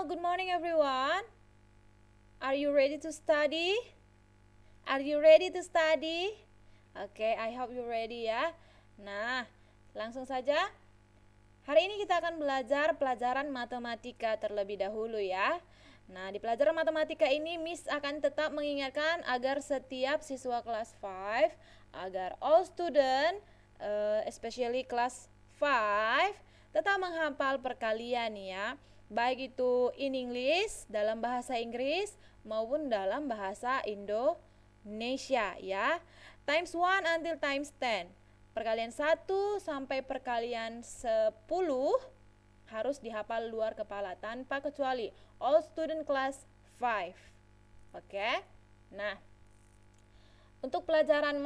good morning everyone. Are you ready to study? Are you ready to study? Okay, I hope you ready ya. Nah, langsung saja. Hari ini kita akan belajar pelajaran matematika terlebih dahulu ya. Nah, di pelajaran matematika ini Miss akan tetap mengingatkan agar setiap siswa kelas 5, agar all student, especially kelas 5, tetap menghafal perkalian ya. Baik itu in English, dalam bahasa Inggris, maupun dalam bahasa Indonesia ya. Times 1 until times 10. Perkalian 1 sampai perkalian 10 harus dihafal luar kepala tanpa kecuali. All student class 5. Oke. Nah, untuk pelajaran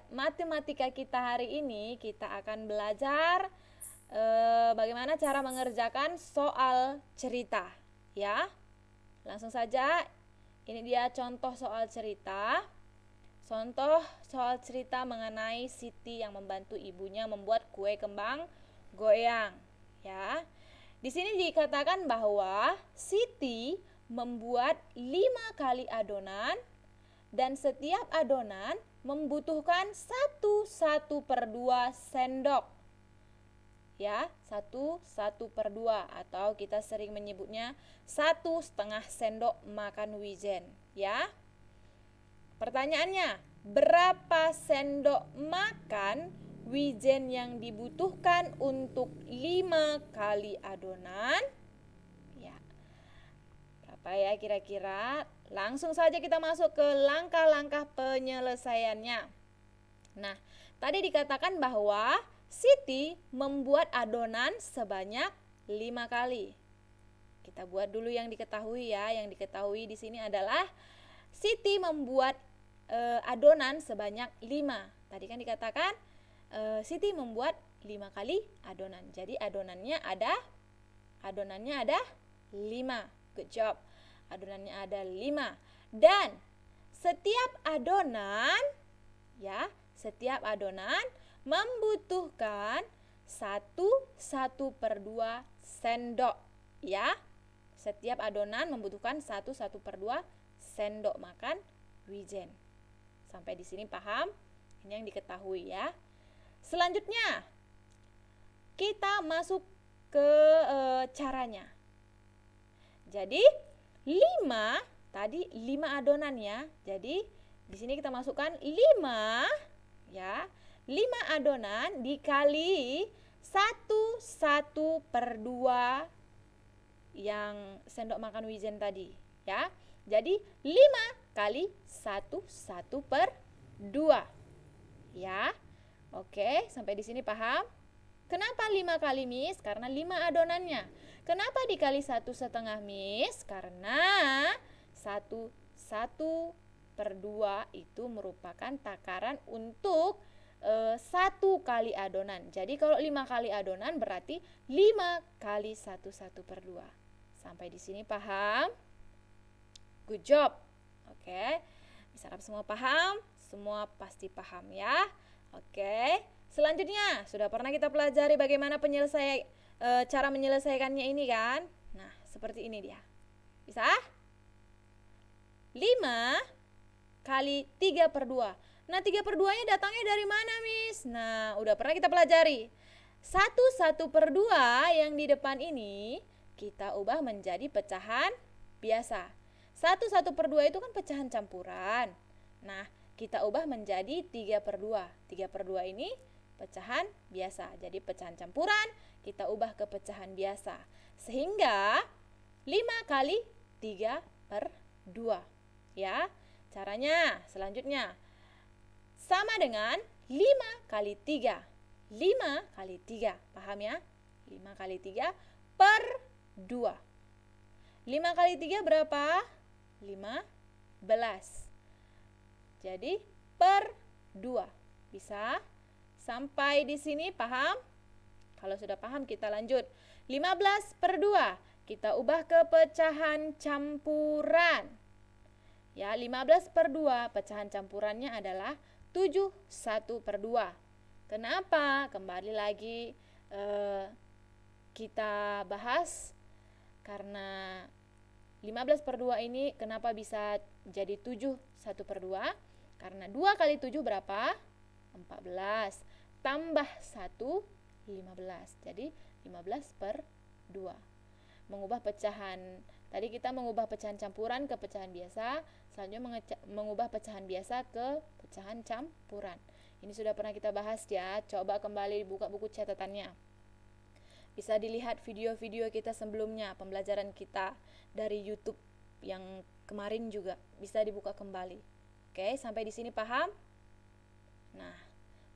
matematika kita hari ini, kita akan belajar bagaimana cara mengerjakan soal cerita ya. Langsung saja, ini dia contoh soal cerita. Contoh soal cerita mengenai Siti yang membantu ibunya membuat kue kembang goyang ya. Di sini dikatakan bahwa Siti membuat 5 kali adonan dan setiap adonan membutuhkan 1/2 sendok. Ya, 1/2 atau kita sering menyebutnya 1/2 sendok makan wijen ya. Pertanyaannya, berapa sendok makan wijen yang dibutuhkan untuk 5 kali adonan? Ya. Berapa ya kira-kira? Langsung saja kita masuk ke langkah-langkah penyelesaiannya. Nah, tadi dikatakan bahwa Siti membuat adonan sebanyak 5 kali. Kita buat dulu yang diketahui ya. Yang diketahui di sini adalah Siti membuat adonan sebanyak 5. Tadi kan dikatakan Siti membuat 5 kali adonan. Jadi adonannya ada 5. Good job. Adonannya ada 5. Dan setiap adonan membutuhkan 1/2 sendok ya. Setiap adonan membutuhkan 1/2 sendok makan wijen. Sampai di sini paham? Ini yang diketahui ya. Selanjutnya kita masuk ke caranya. Jadi 5 adonan ya. Jadi di sini kita masukkan 5 ya. 5 adonan dikali 1/2 yang sendok makan wijen tadi ya. Jadi 5 kali 1/2 ya. Oke, sampai di sini paham? Kenapa 5 kali Miss? Karena 5 adonannya. Kenapa dikali 1/2 Miss? Karena 1/2 itu merupakan takaran untuk 1 kali adonan. Jadi kalau 5 kali adonan berarti 5 kali 1/2. Sampai di sini paham? Good job. Oke. Bisa semua paham? Semua pasti paham ya. Oke. Selanjutnya, sudah pernah kita pelajari bagaimana cara menyelesaikannya ini kan? Nah, seperti ini dia. Bisa? 5 kali 3/2. Nah, 3/2-nya datangnya dari mana, Miss? Nah, udah pernah kita pelajari. 1/2 yang di depan ini kita ubah menjadi pecahan biasa. 1/2 itu kan pecahan campuran. Nah, kita ubah menjadi 3/2. 3/2 ini pecahan biasa. Jadi pecahan campuran kita ubah ke pecahan biasa. Sehingga 5 kali 3/2. Ya, caranya selanjutnya sama dengan 5 kali 3. 5 kali 3, paham ya? 5 kali 3 per 2. 5 kali 3 berapa? 15. Jadi per 2. Bisa? Sampai di sini paham? Kalau sudah paham kita lanjut. 15/2 kita ubah ke pecahan campuran. Ya, 15/2 pecahan campurannya adalah 7/1/2. Kenapa? Kembali lagi kita bahas Karena 15/2 ini kenapa bisa jadi 7 1/2? Karena 2 kali 7 berapa? 14. Tambah 1, 15. Jadi 15/2. Mengubah pecahan. Tadi kita mengubah pecahan campuran ke pecahan biasa. Selanjutnya mengubah pecahan biasa ke pecahan campuran. Ini sudah pernah kita bahas ya. Coba kembali buka buku catatannya. Bisa dilihat video-video kita sebelumnya, pembelajaran kita dari YouTube yang kemarin juga bisa dibuka kembali. Oke, sampai di sini paham? Nah,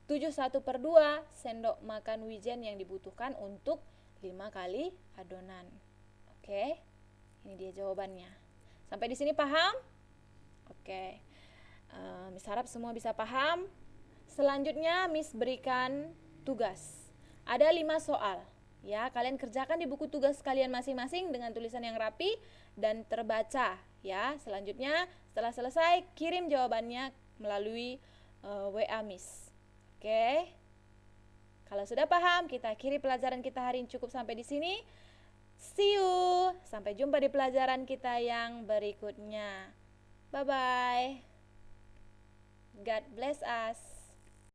7 1/2 sendok makan wijen yang dibutuhkan untuk 5 kali adonan. Oke, ini dia jawabannya. Sampai di sini paham? Oke, Miss harap semua bisa paham. Selanjutnya Miss berikan tugas. Ada 5 soal. Ya, kalian kerjakan di buku tugas kalian masing-masing dengan tulisan yang rapi dan terbaca. Ya, selanjutnya setelah selesai kirim jawabannya melalui WA Miss. Oke. Kalau sudah paham, kita akhiri pelajaran kita hari ini cukup sampai di sini. See you. Sampai jumpa di pelajaran kita yang berikutnya. Bye bye. God bless us.